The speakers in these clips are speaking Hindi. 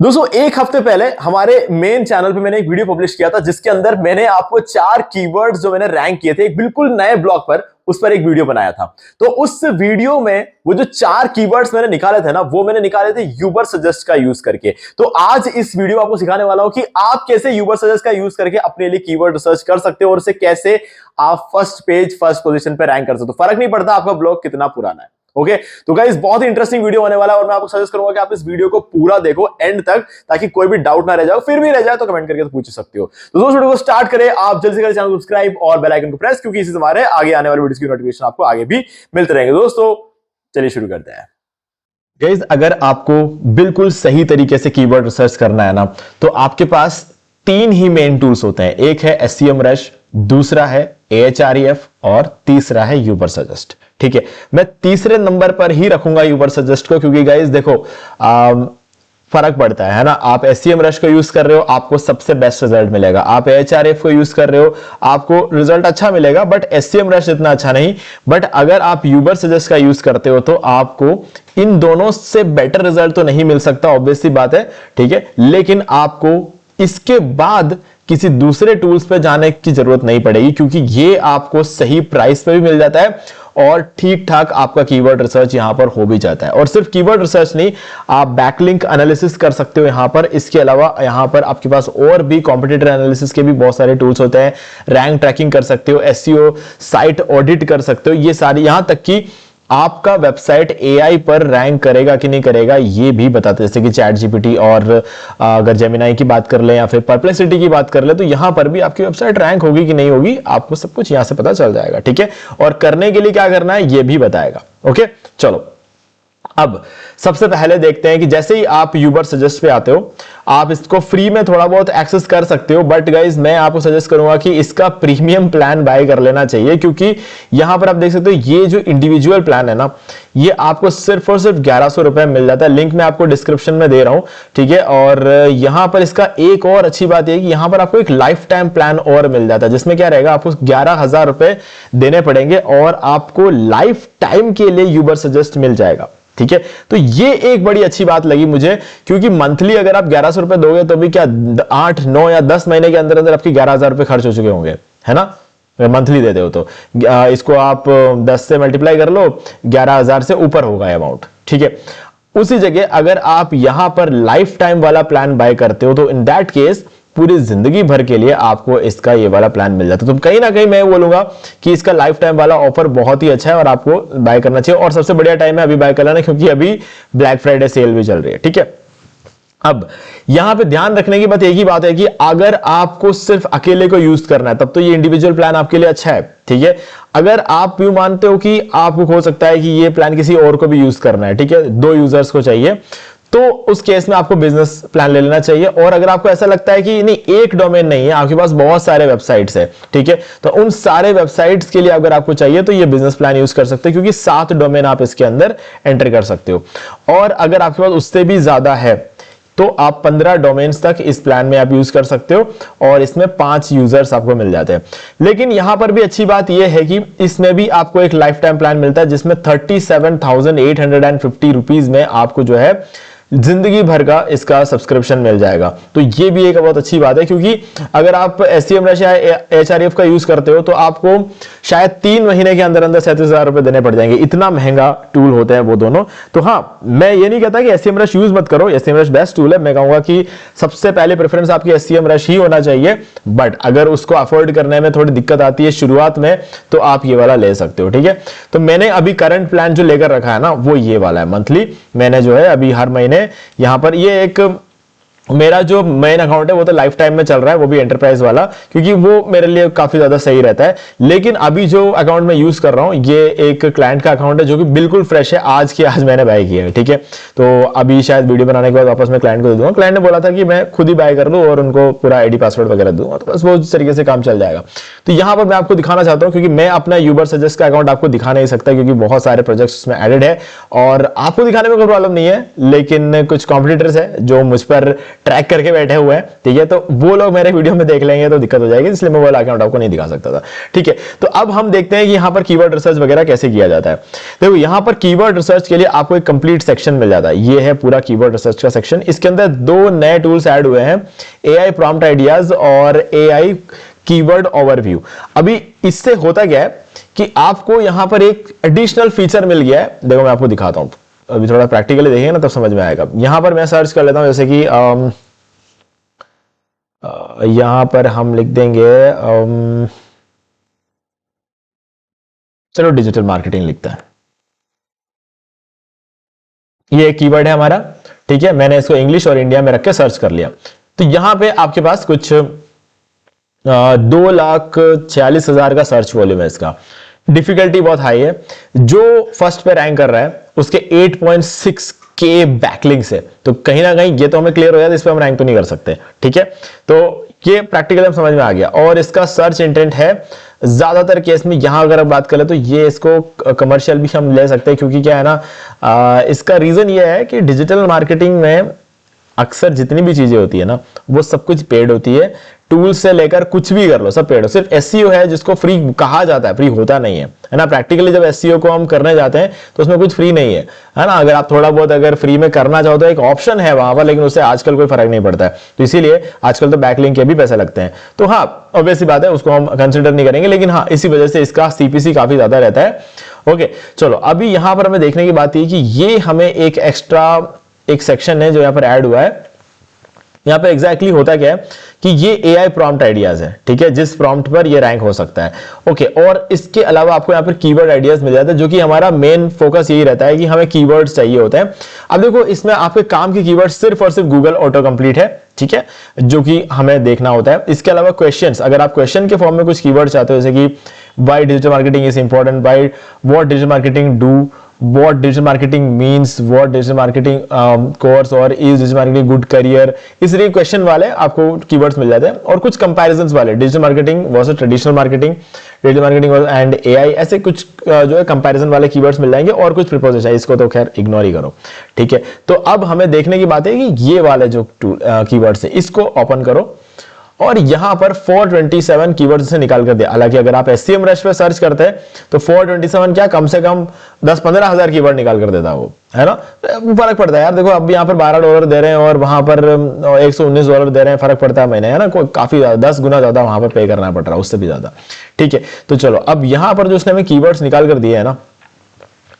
दोस्तों एक हफ्ते पहले हमारे मेन चैनल पे मैंने एक वीडियो पब्लिश किया था जिसके अंदर मैंने आपको 4 कीवर्ड्स जो मैंने रैंक किए थे एक बिल्कुल नए ब्लॉग पर उस पर एक वीडियो बनाया था। तो उस वीडियो में वो जो 4 कीवर्ड्स मैंने निकाले थे ना वो मैंने निकाले थे यूबर सजेस्ट का यूज करके। तो आज इस वीडियो में आपको सिखाने वाला हूं कि आप कैसे यूबर सजेस्ट का यूज करके अपने लिए कीवर्ड रिसर्च कर सकते हो और उसे कैसे आप फर्स्ट पेज फर्स्ट पोजीशन पे रैंक कर सकते हो। फर्क नहीं पड़ता आपका ब्लॉग कितना पुराना है। ओके तो गाइस बहुत ही इंटरेस्टिंग वीडियो होने वाला है और मैं आपको सजेस्ट करूंगा कि आप इस वीडियो को पूरा देखो एंड तक ताकि कोई भी डाउट ना रह जाए। फिर भी रह जाए तो कमेंट करके तो पूछ सकते हो। तो दोस्तों वीडियो को स्टार्ट करें। आप जल्दी से करें चैनल को सब्सक्राइब और बेल आइकन को प्रेस क्योंकि इससे हमारे आगे आने वाले वीडियोस की नोटिफिकेशन आपको आगे भी मिलते रहेंगे। दोस्तों चलिए शुरू करते हैं। गाइस अगर आपको बिल्कुल सही तरीके से कीवर्ड रिसर्च करना है ना तो आपके पास 3 ही मेन टूल्स होते हैं। एक है SEMrush, दूसरा है Ahref और तीसरा है यूबर सजेस्ट। ठीक है, मैं तीसरे नंबर पर ही रखूंगा यूबर सजेस्ट को क्योंकि गाइस देखो फर्क पड़ता है ना। आप SEMrush को यूज कर रहे हो आपको सबसे बेस्ट रिजल्ट मिलेगा, आप Ahref को यूज कर रहे हो आपको रिजल्ट अच्छा मिलेगा बट SEMrush इतना अच्छा नहीं। बट अगर आप यूबर सजेस्ट का यूज करते हो तो आपको इन दोनों से बेटर रिजल्ट तो नहीं मिल सकता, ऑब्वियस सी बात है। ठीक है, लेकिन आपको इसके बाद किसी दूसरे टूल्स पे जाने की जरूरत नहीं पड़ेगी क्योंकि ये आपको सही प्राइस पे भी मिल जाता है और ठीक ठाक आपका कीवर्ड रिसर्च यहां पर हो भी जाता है। और सिर्फ कीवर्ड रिसर्च नहीं, आप बैकलिंक एनालिसिस कर सकते हो यहां पर। इसके अलावा यहां पर आपके पास और भी कॉम्पिटिटर एनालिसिस के भी बहुत सारे टूल्स होते हैं। रैंक ट्रैकिंग कर सकते हो, SEO साइट ऑडिट कर सकते हो। ये सारी, यहां तक कि आपका वेबसाइट AI पर रैंक करेगा कि नहीं करेगा ये भी बताते हैं, जैसे कि ChatGPT और अगर जेमिनाई की बात कर ले या फिर परप्लेक्सिटी की बात कर ले तो यहां पर भी आपकी वेबसाइट रैंक होगी कि नहीं होगी आपको सब कुछ यहां से पता चल जाएगा। ठीक है, और करने के लिए क्या करना है ये भी बताएगा। ओके चलो अब सबसे पहले देखते हैं कि जैसे ही आप यूबर सजेस्ट पे आते हो आप इसको फ्री में थोड़ा बहुत एक्सेस कर सकते हो बट गाइज मैं आपको सजेस्ट करूंगा कि इसका प्रीमियम प्लान बाय कर लेना चाहिए क्योंकि यहां पर आप देख सकते हो ये जो इंडिविजुअल प्लान है ना ये आपको सिर्फ और सिर्फ 1100 रुपए मिल जाता है। लिंक मैं आपको डिस्क्रिप्शन में दे रहा हूं। ठीक है, और यहां पर इसका एक और अच्छी बात है कि यहां पर आपको एक लाइफ टाइम प्लान और मिल जाता है जिसमें क्या रहेगा आपको 11,000 रुपए देने पड़ेंगे और आपको लाइफ टाइम के लिए यूबर सजेस्ट मिल जाएगा। ठीक है, तो ये एक बड़ी अच्छी बात लगी मुझे क्योंकि मंथली अगर आप 1100 रुपए दोगे तो भी क्या 8, 9 या 10 महीने के अंदर अंदर आपके 11,000 रुपए खर्च हो चुके होंगे, है ना। मंथली देते हो तो इसको आप 10 से मल्टीप्लाई कर लो, 11,000 से ऊपर होगा अमाउंट। ठीक है, उसी जगह अगर आप यहां पर लाइफ टाइम वाला प्लान बाय करते हो तो इन दैट केस पूरी जिंदगी भर के लिए आपको इसका ये वाला प्लान मिल जाता है। तो कहीं ना कहीं मैं बोलूंगा कि इसका लाइफ टाइम वाला ऑफर बहुत ही अच्छा है और आपको बाय करना चाहिए और सबसे बढ़िया टाइम है अभी बाय कर लेना क्योंकि अभी ब्लैक फ्राइडे सेल भी चल रही है। ठीक है, अब यहां पे ध्यान रखने की बात एक ही बात है कि अगर आपको सिर्फ अकेले को यूज करना है तब तो ये इंडिविजुअल प्लान आपके लिए अच्छा है। ठीक है, अगर आप यूं मानते हो कि आपको हो सकता है कि ये प्लान किसी और को भी यूज करना है, ठीक है, 2 यूजर्स को चाहिए तो उस केस में आपको बिजनेस प्लान ले लेना चाहिए। और अगर आपको ऐसा लगता है कि नहीं एक डोमेन नहीं है आपके पास बहुत सारे वेबसाइट्स है, ठीक है, तो उन सारे वेबसाइट्स के लिए अगर आपको चाहिए तो ये बिजनेस प्लान यूज कर सकते हो क्योंकि 7 डोमेन आप इसके अंदर एंटर कर सकते हो। और अगर आपके पास उससे भी ज्यादा है तो आप 15 डोमेन्स तक इस प्लान में आप यूज कर सकते हो और इसमें 5 यूजर्स आपको मिल जाते हैं। लेकिन यहां पर भी अच्छी बात यह है कि इसमें भी आपको एक लाइफ टाइम प्लान मिलता है जिसमें 37,850 रुपीज में आपको जो है जिंदगी भर का इसका सब्सक्रिप्शन मिल जाएगा। तो ये भी एक बहुत अच्छी बात है क्योंकि अगर आप SEMrush या Ahref का यूज करते हो तो आपको शायद 3 महीने के अंदर अंदर 37,000 रुपए देने पड़ जाएंगे। इतना महंगा टूल होते हैं वो दोनों। तो हाँ, मैं ये नहीं कहता कि SEMrush यूज मत करो, SEMrush बेस्ट टूल है। मैं कहूंगा कि सबसे पहले प्रेफरेंस आपकी SEMrush ही होना चाहिए बट अगर उसको अफोर्ड करने में थोड़ी दिक्कत आती है शुरुआत में तो आप ये वाला ले सकते हो। ठीक है, तो मैंने अभी करंट प्लान जो लेकर रखा है ना वो ये वाला है। मंथली मैंने जो है अभी हर महीने यहां पर ये एक मेरा जो मेन अकाउंट है वो तो लाइफ टाइम में चल रहा है, वो भी एंटरप्राइज वाला, क्योंकि वो मेरे लिए काफी ज्यादा सही रहता है। लेकिन अभी जो अकाउंट मैं यूज कर रहा हूं ये एक क्लाइंट का अकाउंट है जो कि बिल्कुल फ्रेश है, आज की आज मैंने बाय किया है। ठीक है, तो अभी शायद वीडियो बनाने के बाद वापस मैं क्लाइंट को दे दूंगा। क्लाइंट ने बोला था कि मैं खुद ही बाय कर लूं और उनको पूरा आईडी पासवर्ड वगैरह दूंगा, तो बस वो उस तरीके से काम चल जाएगा। तो यहां पर मैं आपको दिखाना चाहता हूं क्योंकि मैं अपना यूबर सजेस्ट का अकाउंट आपको दिखा नहीं सकता क्योंकि बहुत सारे प्रोजेक्ट्स उसमें एडेड है और आपको दिखाने में कोई प्रॉब्लम नहीं है, लेकिन कुछ कॉम्पिटिटर्स है जो मुझ पर ट्रैक करके बैठे हुए हैं, ठीक है, तो वो लोग मेरे वीडियो में देख लेंगे तो दिक्कत हो जाएगी, इसलिए मैं वो अकाउंट आपको नहीं दिखा सकता था, ठीक है। तो अब हम देखते हैं कि यहाँ पर कीवर्ड रिसर्च वगैरह कैसे किया जाता है। देखो यहाँ पर कीवर्ड रिसर्च के लिए आपको एक कंप्लीट सेक्शन मिल जाता है, ये है पूरा कीवर्ड रिसर्च का सेक्शन। इसके अंदर दो नए टूल्स ऐड हुए हैं, AI प्रॉम्प्ट आइडियाज और AI कीवर्ड ओवरव्यू। अभी इससे होता क्या है कि आपको यहां पर एक एडिशनल फीचर मिल गया है, देखो मैं आपको दिखाता हूं, अभी थोड़ा प्रैक्टिकली देखेंगे ना तब समझ में आएगा। यहां पर मैं सर्च कर लेता हूं, जैसे कि यहां पर हम लिख देंगे चलो डिजिटल मार्केटिंग लिखता है, ये एक कीवर्ड है हमारा, ठीक है। मैंने इसको इंग्लिश और इंडिया में रख के सर्च कर लिया, तो यहां पे आपके पास कुछ 2,46,000 का सर्च वॉल्यूम है इसका। डिफिकल्टी बहुत हाई है, जो फर्स्ट पे रैंक कर रहा है उसके 8.6K बैकलिंक्स है, तो कहीं ना कहीं ये तो हमें क्लियर हो जाता है, इस पे हम रैंक तो नहीं कर सकते, ठीक है। तो ये प्रैक्टिकल हम समझ में आ गया। और इसका सर्च इंटेंट है ज्यादातर केस में, यहां अगर आप बात करें तो ये इसको कमर्शियल भी हम ले सकते हैं, क्योंकि क्या है ना, इसका रीजन ये है कि डिजिटल मार्केटिंग में अक्सर जितनी भी चीजें होती है ना वो सब कुछ पेड होती है, टूल से लेकर कुछ भी कर लो सब पेड हो। सिर्फ एसईओ है जिसको फ्री कहा जाता है, फ्री होता नहीं है ना। प्रैक्टिकली जब एसईओ को हम करने जाते हैं तो उसमें कुछ फ्री नहीं है ना। अगर आप थोड़ा बहुत अगर फ्री में करना चाहो तो एक ऑप्शन है वहां पर, लेकिन उससे आजकल कोई फर्क नहीं पड़ता है, तो इसीलिए आजकल तो बैकलिंक के भी पैसे लगते हैं। तो हाँ ऑब्वियस सी बात है, उसको हम कंसिडर नहीं करेंगे, लेकिन हाँ इसी वजह से इसका सीपीसी काफी ज्यादा रहता है। ओके चलो, अभी यहां पर हमें देखने की बात है कि ये हमें एक एक्स्ट्रा एक सेक्शन है जो यहां पर ऐड हुआ है। यहां पे एग्जैक्टली होता क्या है कि ये AI प्रॉम्प्ट आइडियाज है, ठीक है, जिस प्रॉम्प्ट पर ये रैंक हो सकता है। ओके, और इसके अलावा आपको यहां पर कीवर्ड आइडियाज मिल जाता है, जो कि हमारा मेन फोकस यही रहता है कि हमें कीवर्ड्स चाहिए होते हैं। अब देखो इसमें आपके काम के कीवर्ड सिर्फ और सिर्फ गूगल ऑटो कंप्लीट है, ठीक है, जो कि हमें देखना होता है। इसके अलावा क्वेश्चंस, अगर आप क्वेश्चन के फॉर्म में कुछ कीवर्ड चाहते हो, जैसे कि why digital marketing is important, why what digital marketing do, what digital marketing means, what digital marketing course और is digital marketing good career, इस लिए क्वेश्चन वाले आपको कीवर्ड्स मिल जाते हैं। और कुछ कंपैरिजंस वाले, digital marketing versus traditional marketing, digital marketing and AI, ऐसे कुछ जो है कंपैरिजन वाले कीवर्ड्स मिल जाएंगे। और कुछ प्रीपोजिशन, इसको तो खैर इग्नोर ही करो, ठीक है। तो अब हमें देखने की बात है कि ये वाले जो कीवर्ड्स है इसको ओपन करो और यहां पर 427 कीवर्ड से निकाल कर दिया। हालांकि अगर आप SEM रश पे सर्च करते हैं तो 427 क्या कम से कम 10-15 हजार कीवर्ड निकाल कर देता वो, है ना। फर्क पड़ता है यार, देखो अब यहाँ पर $12 दे रहे हैं और वहां पर $119 दे रहे हैं, फर्क पड़ता है महीने, है ना। कोई काफी 10 गुना ज्यादा वहां पर पे करना पड़ रहा है, उससे भी ज्यादा, ठीक है। तो चलो अब यहां पर जो उसने हमें कीवर्ड्स निकाल कर दिए है ना,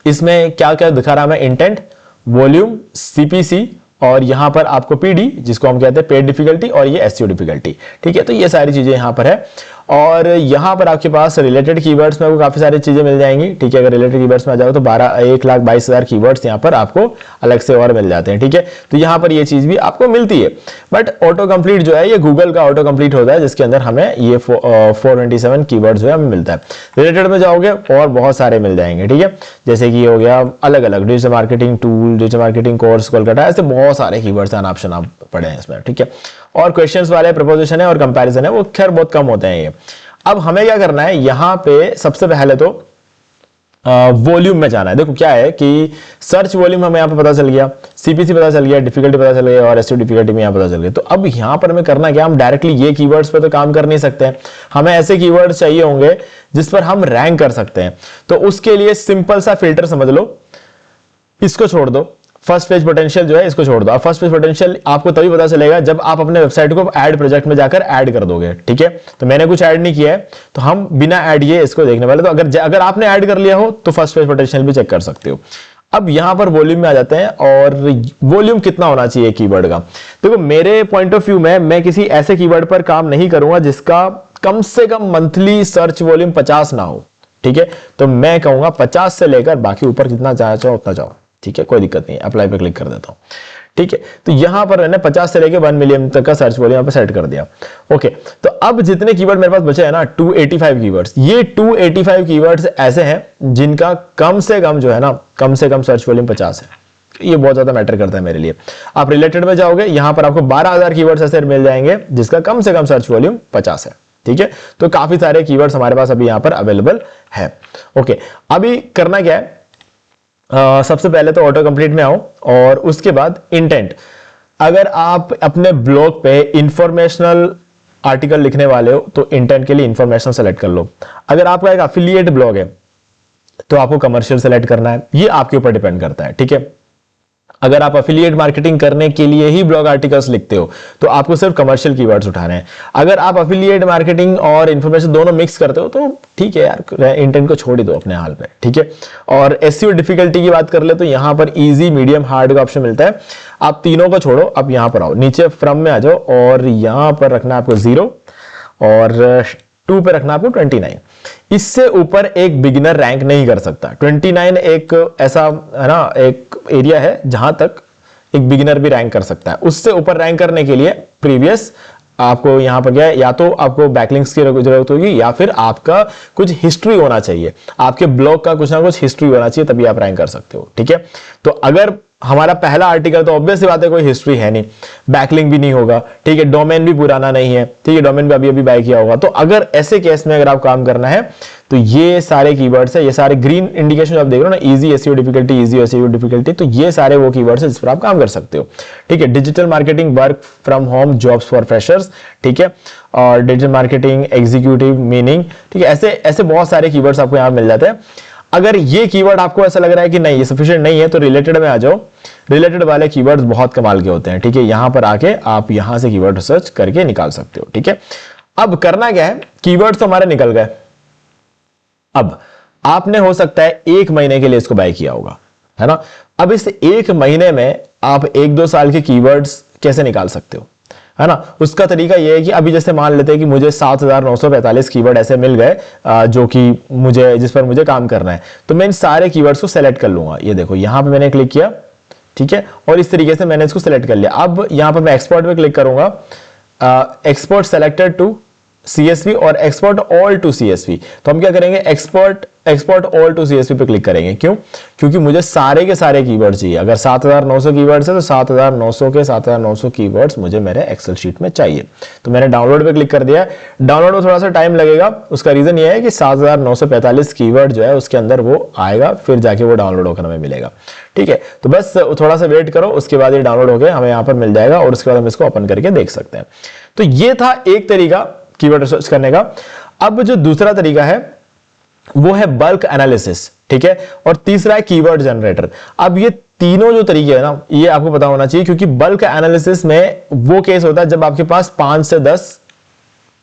इसमें क्या क्या दिखा रहा है हमें, इंटेंट, वॉल्यूम, CPC, और यहां पर आपको PD जिसको हम कहते हैं पेड डिफिकल्टी, और ये SEO डिफिकल्टी, ठीक है। तो ये सारी चीजें यहां पर है। और यहां पर आपके पास रिलेटेड कीवर्ड्स में आपको काफी सारी चीजें मिल जाएंगी, ठीक है। अगर रिलेटेड कीवर्ड्स में आ जाओ तो 1,22,000 कीवर्ड्स यहां पर आपको अलग से और मिल जाते हैं, ठीक है। तो यहां पर ये चीज भी आपको मिलती है। बट ऑटो कंप्लीट जो है ये गूगल का ऑटो कंप्लीट होता है, जिसके अंदर हमें ये 427 कीवर्ड्स जो है हमें मिलता है। रिलेटेड में जाओगे और बहुत सारे मिल जाएंगे, ठीक है। जैसे कि हो गया अलग अलग digital marketing tool, digital marketing course Kolkata, ऐसे बहुत सारे कीवर्ड्स एंड ऑप्शन आप पढ़े हैं इसमें, ठीक है। और क्वेश्चंस वाले प्रपोजिशन है और कंपैरिजन है, वो खैर बहुत कम होते हैं ये। अब हमें क्या करना है, यहां पे सबसे पहले तो वॉल्यूम में जाना है। देखो क्या है कि सर्च वॉल्यूम हमें यहाँ पे पता चल गया, CPC पता चल गया, डिफिकल्टी पता चल गया, और SEO डिफिकल्टी में यहाँ पता चल गया। तो अब यहाँ पर हमें करना क्या, हम डायरेक्टली ये कीवर्ड्स पे तो काम कर नहीं सकते हैं, हमें ऐसे कीवर्ड्स चाहिए होंगे जिस पर हम रैंक कर सकते हैं। तो उसके लिए सिंपल सा फिल्टर समझ लो, इसको छोड़ दो, फर्स्ट पेज पोटेंशियल जो है इसको छोड़ दो। फर्स्ट पेज पोटेंशियल आपको तभी पता चलेगा जब आप अपने वेबसाइट को ऐड प्रोजेक्ट में जाकर ऐड कर दोगे, ठीक है। तो मैंने कुछ ऐड नहीं किया है, तो हम बिना ऐड किए इसको देखने वाले। तो अगर आपने ऐड कर लिया हो तो फर्स्ट पेज पोटेंशियल भी चेक कर सकते हो। अब यहां पर वॉल्यूम में आ जाते हैं, और वॉल्यूम कितना होना चाहिए कीवर्ड का। देखो मेरे पॉइंट ऑफ व्यू में मैं किसी ऐसे कीवर्ड पर काम नहीं करूंगा जिसका कम से कम मंथली सर्च वॉल्यूम 50 ना हो, ठीक है। तो मैं कहूंगा 50 से लेकर बाकी ऊपर जितना चाहो उतना जाओ, ठीक है, कोई दिक्कत नहीं। अप्लाई पे क्लिक कर देता हूं, ठीक है। तो यहां पर मैंने 50 से लेके 1 मिलियन तक का सर्च वॉल्यूम पे सेट कर दिया। ओके, तो अब जितने कीवर्ड मेरे पास बचे हैं ना 285 कीवर्ड्स, ये 285 कीवर्ड्स ऐसे हैं जिनका कम से कम जो है ना, कम से कम सर्च वॉल्यूम 50 है। ये बहुत ज्यादा मैटर करता है मेरे लिए। आप रिलेटेड में जाओगे, यहां पर आपको 12,000 कीवर्ड्स ऐसे मिल जाएंगे जिसका कम से कम सर्च वॉल्यूम 50 है, ठीक है। तो काफी सारे कीवर्ड्स हमारे पास अभी यहां पर अवेलेबल है। ओके, अभी करना क्या है, सबसे पहले तो ऑटो कंप्लीट में आओ और उसके बाद इंटेंट। अगर आप अपने ब्लॉग पे इंफॉर्मेशनल आर्टिकल लिखने वाले हो तो इंटेंट के लिए इंफॉर्मेशनल सेलेक्ट कर लो। अगर आपका एक अफिलिएट ब्लॉग है तो आपको कमर्शियल सेलेक्ट करना है, ये आपके ऊपर डिपेंड करता है, ठीक है। अगर आप अफिलिएट मार्केटिंग करने के लिए ही ब्लॉग आर्टिकल्स लिखते हो तो आपको सिर्फ कमर्शियल कीवर्ड्स उठाने हैं। अगर आप अफिलिएट मार्केटिंग और इंफॉर्मेशन दोनों मिक्स करते हो तो ठीक है यार, इंटेंट को छोड़ ही दो अपने हाल पे, ठीक है। और एसईओ डिफिकल्टी की बात कर ले तो यहां पर इजी, मीडियम, हार्ड का ऑप्शन मिलता है। आप तीनों को छोड़ो, अब यहां पर आओ, नीचे फ्रॉम में आ जाओ और यहां पर रखना आपको 0 और 2 पे रखना आपको 29। इससे ऊपर एक बिगिनर रैंक नहीं कर सकता। 29 एक ऐसा है ना, एक एरिया है जहां तक एक बिगिनर भी रैंक कर सकता है। उससे ऊपर रैंक करने के लिए प्रीवियस आपको यहां पर क्या है, या तो आपको बैकलिंक्स की जरूरत होगी या फिर आपका कुछ हिस्ट्री होना चाहिए, आपके ब्लॉग का कुछ ना कुछ हिस्ट्री होना चाहिए, तभी आप रैंक कर सकते हो, ठीक है। तो अगर हमारा पहला आर्टिकल तो ऑब्वियस सी बात है कोई हिस्ट्री है नहीं, बैकलिंक भी नहीं होगा, ठीक है, डोमेन भी पुराना नहीं है, ठीक है, डोमेन भी अभी अभी बाय किया होगा। तो अगर ऐसे केस में अगर आप काम करना है तो ये सारे कीवर्ड्स है, ये सारे ग्रीन इंडिकेशन आप देख रहे हो ना, easy SEO difficulty, easy SEO difficulty, तो ये सारे वो कीवर्ड्स है जिस पर आप काम कर सकते हो, ठीक है। Digital marketing, work from home, jobs for freshers, ठीक है, और डिजिटल मार्केटिंग, एग्जीक्यूटिव, मीनिंग, ठीक है, ऐसे ऐसे बहुत सारे कीवर्ड्स आपको यहां मिल जाते हैं। अगर ये कीवर्ड आपको ऐसा लग रहा है कि नहीं ये सफिशिएंट नहीं है तो रिलेटेड में आ जाओ। रिलेटेड वाले कीवर्ड्स बहुत कमाल के होते हैं, ठीक है। यहां पर आके आप यहां से कीवर्ड रिसर्च करके निकाल सकते हो, ठीक है। अब करना क्या है, कीवर्ड्स तो हमारे निकल गए। अब आपने हो सकता है 1 महीने के लिए इसको बाय किया होगा, है ना। अब इस 1 महीने में आप 1-2 साल के कीवर्ड्स कैसे निकाल सकते हो, है ना। उसका तरीका यह है कि अभी जैसे मान लेते हैं कि मुझे 7,945 कीवर्ड ऐसे मिल गए जो कि मुझे, जिस पर मुझे काम करना है, तो मैं इन सारे कीवर्ड्स को सेलेक्ट कर लूंगा। ये देखो यहां पे मैंने क्लिक किया, ठीक है, और इस तरीके से मैंने इसको सेलेक्ट कर लिया। अब यहां पर मैं एक्सपोर्ट पे क्लिक करूंगा, एक्सपोर्ट सेलेक्टेड टू CSV और एक्सपोर्ट ऑल टू CSV। तो हम क्या करेंगे, एक्सपोर्ट ऑल टू CSV पे क्लिक करेंगे। क्यों? क्योंकि मुझे सारे के सारे कीवर्ड चाहिए। अगर 7,900 कीवर्ड्स है तो 7,900 के 7,900 कीवर्ड्स मुझे मेरे एक्सेल शीट में चाहिए। तो मैंने डाउनलोड पे क्लिक कर दिया। डाउनलोड में थोड़ा सा टाइम लगेगा, उसका रीजन ये है कि 7,945 कीवर्ड जो है उसके अंदर वो आएगा, फिर जाके वो डाउनलोड होकर हमें मिलेगा, ठीक है। तो बस थोड़ा सा वेट करो, उसके बाद ये डाउनलोड होकर हमें यहाँ पर मिल जाएगा और उसके बाद हम इसको ओपन करके देख सकते हैं। तो ये था एक तरीका कीवर्ड रिसर्च करने का। अब जो दूसरा तरीका है वो है बल्क एनालिसिस, ठीक है, और तीसरा है कीवर्ड जनरेटर। अब ये तीनों जो तरीके हैं ना, ये आपको पता होना चाहिए, क्योंकि बल्क एनालिसिस में वो केस होता है जब आपके पास 5 से 10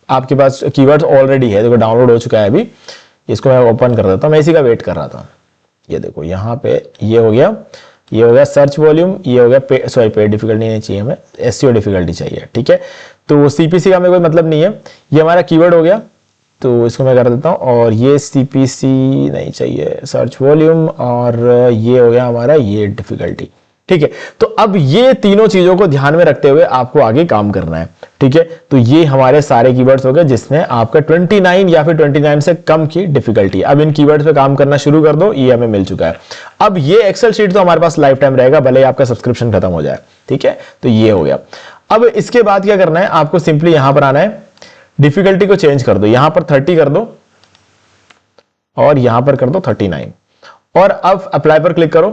आपके पास कीवर्ड्स ऑलरेडी है। देखो डाउनलोड हो चुका है अभी, इसको मैं ओपन कर देता हूं, मैं इसी का वेट कर रहा था। ये देखो यहां पे ये हो गया, ये हो गया सर्च वॉल्यूम, ये हो गया पेड डिफिकल्टी नहीं चाहिए हमें, एसईओ डिफिकल्टी चाहिए, ठीक है। तो सीपीसी का हमें कोई मतलब नहीं है, ये हमारा कीवर्ड हो गया, तो इसको मैं कर देता हूं। और ये सीपीसी नहीं चाहिए, सर्च वॉल्यूम, और ये हो गया हमारा ये डिफिकल्टी, ठीक है। तो अब ये तीनों चीजों को ध्यान में रखते हुए आपको आगे काम करना है, ठीक है। तो ये हमारे सारे कीवर्ड्स हो गए जिसमें आपका 29 या फिर 29 से कम की डिफिकल्टी। अब इन कीवर्ड्स पे काम करना शुरू कर दो, ये हमें मिल चुका है। अब ये एक्सेल शीट तो हमारे पास लाइफ टाइम रहेगा, भले ही आपका सब्सक्रिप्शन खत्म हो जाए, ठीक है। तो ये हो गया। अब इसके बाद क्या करना है, आपको सिंपली यहां पर आना है, डिफिकल्टी को चेंज कर दो, यहां पर 30 कर दो और यहां पर कर दो 39 और अब अप्लाई पर क्लिक करो।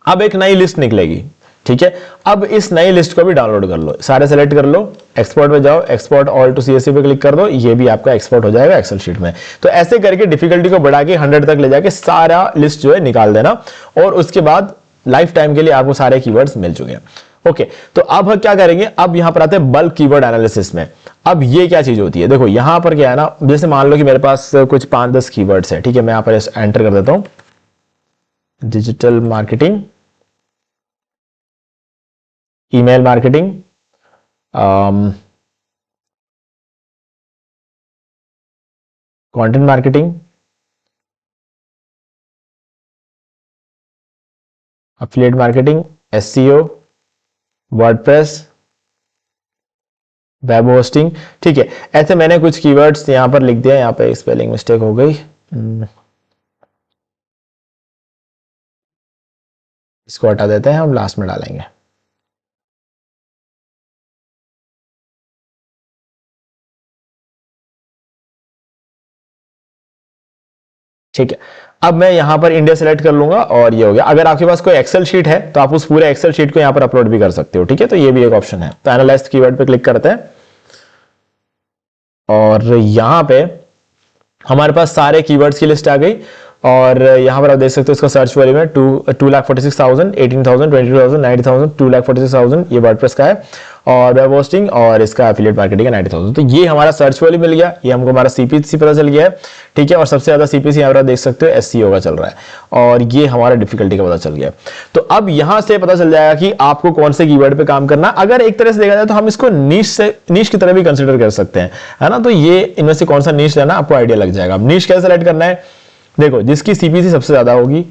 अब एक नई लिस्ट निकलेगी, ठीक है। अब इस नई लिस्ट को भी डाउनलोड कर लो, सारे सेलेक्ट कर लो, एक्सपोर्ट पे जाओ, एक्सपोर्ट ऑल टू CSV पे क्लिक कर दो, ये भी आपका एक्सपोर्ट हो जाएगा एक्सेल शीट में। तो ऐसे करके डिफिकल्टी को बढ़ा के 100 तक ले जाके सारा लिस्ट जो है निकाल देना, और उसके बाद लाइफ टाइम के लिए आपको सारे कीवर्ड्स मिल चुके हैं। ओके, तो अब क्या करेंगे, अब यहां पर आते हैं बल्क कीवर्ड एनालिसिस में। अब ये क्या चीज होती है, देखो यहां पर क्या है ना, जैसे मान लो कि मेरे पास कुछ 5-10 कीवर्ड्स है, ठीक है, मैं यहां पर एंटर कर देता हूं, digital marketing, email marketing, content marketing, affiliate marketing, SEO, WordPress, web hosting, ठीक है। ऐसे मैंने कुछ कीवर्ड्स यहां पर लिख दिया, यहां पे स्पेलिंग मिस्टेक हो गई, इसको हटा देते हैं, हम लास्ट में डालेंगे। ठीक है, अब मैं यहां पर इंडिया सेलेक्ट कर लूंगा और ये हो गया। अगर आपके पास कोई एक्सेल शीट है तो आप उस पूरे एक्सेल शीट को यहां पर अपलोड भी कर सकते हो, ठीक है। तो ये भी एक ऑप्शन है। तो एनालाइज कीवर्ड पे क्लिक करते हैं और यहां पे हमारे पास सारे कीवर्ड्स की लिस्ट आ गई और यहां पर आप देख सकते हो इसका सर्च वॉल्यूम है 2,46,000, 18,000, 22,000, 90,000, 2,46,000 ये वर्डप्रेस का है और वेब होस्टिंग और इसका एफिलिएट मार्केटिंग है 90,000। तो ये हमारा सर्च वॉल्यूम मिल गया, ये हमको हमारा सीपीसी पता चल गया है, ठीक है। और सबसे ज्यादा सीपीसी यहां पर आप देख सकते हो एससीओ का चल रहा है और ये हमारा डिफिकल्टी का पता चल गया। तो अब यहां से पता चल जाएगा कि आपको कौन से कीवर्ड पे काम करना। अगर एक तरह से देखा जाए तो हम इसको नीश की तरह भी कंसिडर कर सकते हैं, है ना। तो ये इनमें से कौन सा नीश लेना आपको आइडिया लग जाएगा। अब नीश कैसे सेलेक्ट करना है, देखो जिसकी सीपीसी सबसे ज्यादा होगी,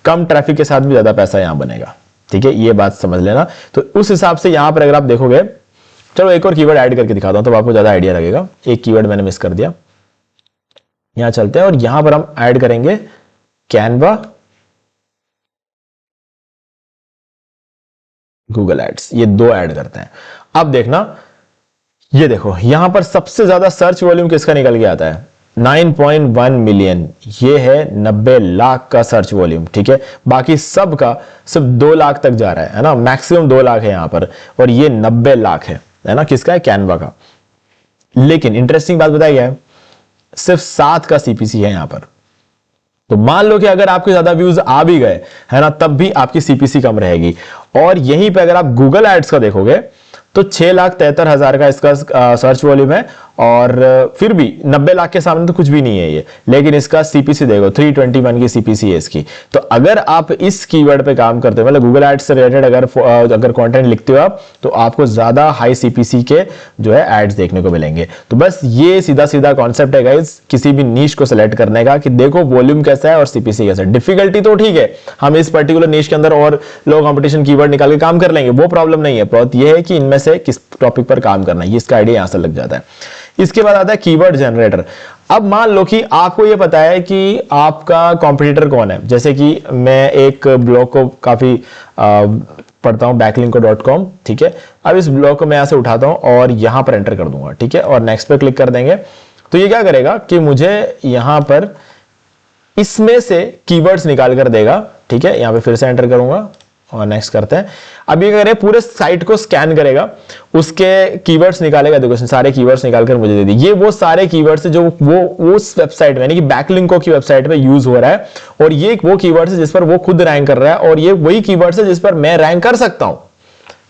कम ट्रैफिक के साथ भी ज्यादा पैसा यहां बनेगा, ठीक है। ये बात समझ लेना। तो उस हिसाब से यहां पर अगर आप देखोगे, चलो एक और कीवर्ड ऐड करके दिखाता हूं तो आपको ज्यादा आइडिया लगेगा। एक कीवर्ड मैंने मिस कर दिया, यहां चलते हैं और यहां पर हम ऐड करेंगे कैनवा, गूगल एड्स, ये दो ऐड करते हैं। अब देखना, ये देखो यहां पर सबसे ज्यादा सर्च वॉल्यूम किसका निकल के आता है, 9.1 मिलियन, ये है 90 लाख का सर्च वॉल्यूम, ठीक है। बाकी सब का सिर्फ 2 लाख तक जा रहा है ना, मैक्सिमम 2 लाख है यहां पर और ये 90 लाख है ना, किसका है, कैनवा का। लेकिन इंटरेस्टिंग बात बताई है, सिर्फ 7 का सीपीसी है यहां पर। तो मान लो कि अगर आपके ज्यादा व्यूज आ भी गए, है ना, तब भी आपकी सीपीसी कम रहेगी। और यहीं पे अगर आप गूगल एड्स का देखोगे तो 6,73,000 का इसका सर्च वॉल्यूम है और फिर भी 90 लाख के सामने तो कुछ भी नहीं है ये। लेकिन इसका सीपीसी देखो 321 की सीपीसी है इसकी। तो अगर आप इस कीवर्ड पे काम करते हो, मतलब गूगल एड्स से रिलेटेड अगर कंटेंट लिखते हो आप, तो आपको ज्यादा हाई सीपीसी के जो है एड्स देखने को मिलेंगे। तो बस ये सीधा सीधा कॉन्सेप्ट है गाइस किसी भी नीश को सिलेक्ट करने का, कि देखो वॉल्यूम कैसा है और सीपीसी कैसा है। डिफिकल्टी तो ठीक है, हम इस पर्टिकुलर नीश के अंदर और लो कंपटीशन कीवर्ड निकाल के काम कर लेंगे, वो प्रॉब्लम नहीं है। बात ये है कि इनमें से किस टॉपिक पर काम करना है, ये इसका आइडिया यहां से लग जाता है। इसके बाद आता है कीवर्ड जनरेटर। अब मान लो कि आपको यह पता है कि आपका कॉम्पिटिटर कौन है। जैसे कि मैं एक ब्लॉग को काफी पढ़ता हूं, backlinko.com, ठीक है। अब इस ब्लॉग को मैं यहां से उठाता हूं और यहां पर एंटर कर दूंगा, ठीक है, और नेक्स्ट पे क्लिक कर देंगे। तो ये क्या करेगा कि मुझे यहां पर इसमें से कीवर्ड्स निकाल कर देगा, ठीक है। यहां पे फिर से एंटर करूंगा और नेक्स्ट करते हैं। अब ये करें, पूरे साइट को स्कैन करेगा, उसके कीवर्ड्स निकालेगा। देखो सारे कीवर्ड्स निकालकर मुझे दे दी। ये वो सारे कीवर्ड्स जो वो उस वेबसाइट में यानी कि बैकलिंको की वेबसाइट पे यूज हो रहा है और ये वो कीवर्ड्स है जिस पर वो खुद रैंक कर रहा है और ये वही कीवर्ड्स है जिस पर मैं रैंक कर सकता हूं,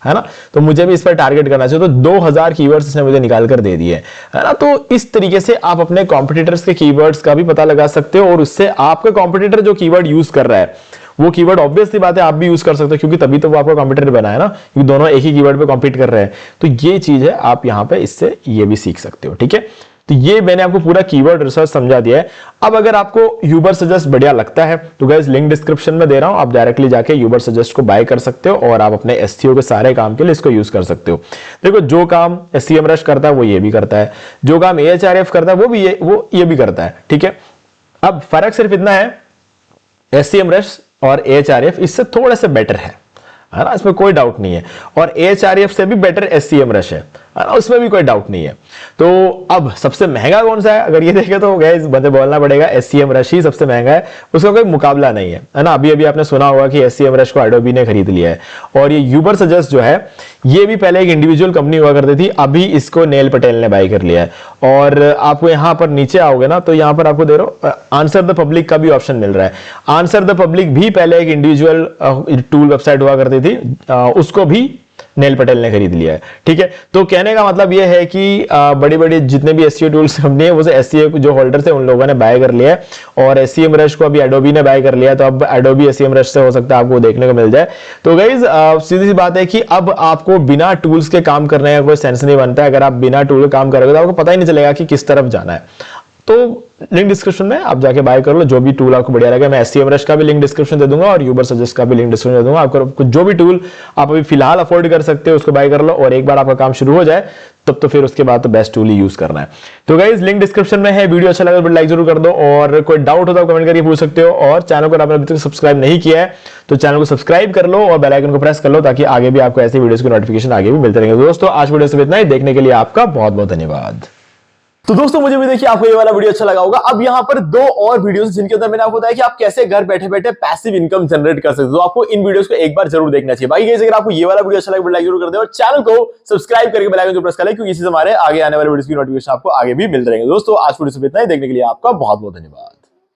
है ना। तो मुझे भी इस पर टारगेट करना चाहिए। तो 2000 कीवर्ड्स इसने मुझे निकाल कर दे दिए, है ना। तो इस तरीके से आप अपने कॉम्पिटिटर्स के कीवर्ड्स का भी पता लगा सकते हो और उससे आपका कॉम्पिटिटर जो कीवर्ड यूज कर रहा है वो कीवर्ड ऑब्वियसली बात है आप भी यूज कर सकते हो, क्योंकि तभी तो वो आपका कॉम्पिटिटर बना है ना, क्योंकि दोनों एक ही कीवर्ड पे कॉम्पीट कर रहे हैं। तो ये चीज है, आप यहां पे इससे ये भी सीख सकते हो, ठीक है। तो ये मैंने आपको पूरा कीवर्ड रिसर्च समझा दिया है। अब अगर आपको यूबर सजेस्ट बढ़िया लगता है तो गाइस लिंक डिस्क्रिप्शन में दे रहा हूं, आप डायरेक्टली जाके यूबर सजेस्ट को बाय कर सकते हो और आप अपने एसईओ के सारे काम के लिए इसको यूज कर सकते हो। देखो जो काम SEMrush करता है वो ये भी करता है, जो काम AHRF करता है वो ये भी करता है, ठीक है। अब फर्क सिर्फ इतना है, SEMrush और AHRF इससे थोड़े से बेटर है ना, इसमें कोई डाउट नहीं है। और AHRF से भी बेटर SEMrush है ना, उसमें भी कोई डाउट नहीं है। तो अब सबसे महंगा कौन सा है, अगर ये देखें तो गाइस मुझे बोलना पड़ेगा SEMrush ही सबसे महंगा है, उसका कोई मुकाबला नहीं है, है ना। अभी आपने सुना होगा कि SEMrush को Adobe ने खरीद लिया है। और ये यूबर सजेस्ट जो है ये भी पहले एक इंडिविजुअल कंपनी हुआ करती थी, अभी इसको नेल पटेल ने बाय कर लिया है। और आपको यहां पर नीचे आओगे ना तो यहां पर आपको दे रहा आंसर द पब्लिक का भी ऑप्शन मिल रहा है। आंसर द पब्लिक भी पहले एक इंडिविजुअल टूल वेबसाइट हुआ करती थी, उसको भी नेल पटेल ने खरीद लिया है, ठीक है। तो कहने का मतलब यह है कि बड़ी बड़ी जितने भी एसईओ टूल्स कंपनी है वो एसईओ जो होल्डर थे उन लोगों ने बाय कर लिया है और SEMrush को अभी एडोबी ने बाय कर लिया है। तो अब एडोबी SEMrush से हो सकता है आपको देखने को मिल जाए। तो गाइज सीधी सी बात है कि अब आपको बिना टूल्स के काम करने का कोई सेंस नहीं बनता है। अगर आप बिना टूल के काम करोगे तो आपको पता ही नहीं चलेगा कि किस तरफ जाना है। तो लिंक डिस्क्रिप्शन में आप जाके बाय कर लो, जो भी टूल आपको बढ़िया लगे। मैं SEMrush का भी लिंक डिस्क्रिप्शन दे दूंगा और यूबर सजेस्ट का भी लिंक डिस्क्रिप्शन दे दूंगा। आपको जो भी टूल आप अभी फिलहाल अफोर्ड कर सकते हो उसको बाय कर लो और एक बार आपका काम शुरू हो जाए तब तो फिर उसके बाद तो बेस्ट टूल ही यूज करना है। तो गाइज लिंक डिस्क्रिप्शन में है। वीडियो अच्छा लगा तो लाइक जरूर कर दो और कोई डाउट हो तो कमेंट करके पूछ सकते हो। और चैनल को आपने अभी तक सब्सक्राइब नहीं किया है तो चैनल को सब्सक्राइब कर लो और बेल आइकन को प्रेस कर लो ताकि आगे भी आपको ऐसे वीडियोस की नोटिफिकेशन आगे भी मिलते रहेंगे। दोस्तों आज वीडियो से इतना ही, देखने के लिए आपका बहुत बहुत धन्यवाद। तो दोस्तों मुझे भी देखिए आपको ये वाला वीडियो अच्छा लगा होगा। अब यहाँ पर दो और वीडियोस जिनके अंदर मैंने आपको बताया कि आप कैसे घर बैठे बैठे पैसिव इनकम जनरेट कर सकते हो, तो आपको इन वीडियोस को एक बार जरूर देखना चाहिए। भाई अगर आपको ये वाला वीडियो अच्छा लगा लाइक जरूर कर दे और चैनल को सब्सक्राइब करके बेल आइकन को प्रेस कर ले, क्योंकि इससे हमारे आगे आने वाले वीडियोस की नोटिफिकेशन आपको आगे भी मिलते रहेंगे। दोस्तों आज वीडियो से इतना ही, देखने के लिए आपका बहुत बहुत धन्यवाद।